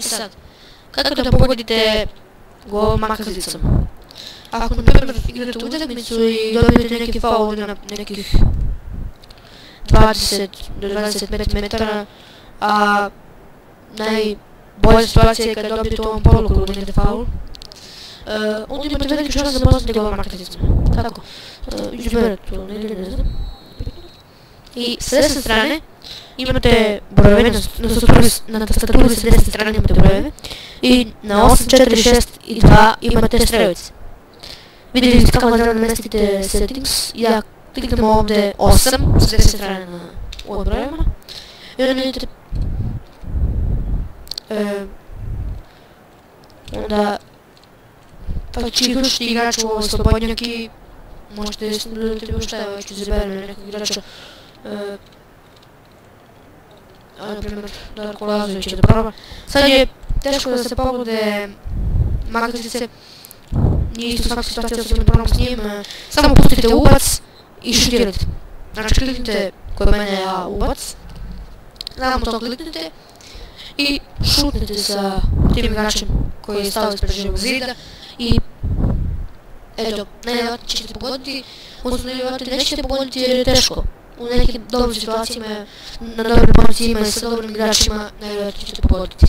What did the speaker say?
sad, kako da pogodite go makazicom? Ako, na primjer, igrate utakmicu i dobijete neki faul na nekih 20 do 25 metara, a najbolja situacija je kada dobijete ovom polukrugu negdje faul, onda imate veliki šans da poznate go makazicom. Kako? Izberete to, ne znam. I s desne strane imate brojeve, na tastaturi s desne strane imate brojeve i na 8, 4, 6 i 2 imate strelice. Vidjeli ste kako da namestite settings, ja kliknem ovdje 8 s desne strane na ovim brojevima i onda vidite onda faktički ključni igrač u ovo slobodnjak i možete dodati bilo šta, ja ću izaberem nekog igrača na primjer Darko Lazović da proba. Sad je teško da se pogode magazice, nije isto svaka situacija da se probam s njim, samo pustite ubac i šutirajte. Znači kliknite kod mene ubac, samo to kliknite i šutnete sa tim igračem koji je stao ispred živog zida i eto, najvjerojatnije ćete pogoditi, odnosno najvjerojatnije nećete pogoditi jer je teško. U nekim dobrim situacijama, na dobrim pozicijama i sa dobrim igračima najvjerojatnije ćete pogoditi.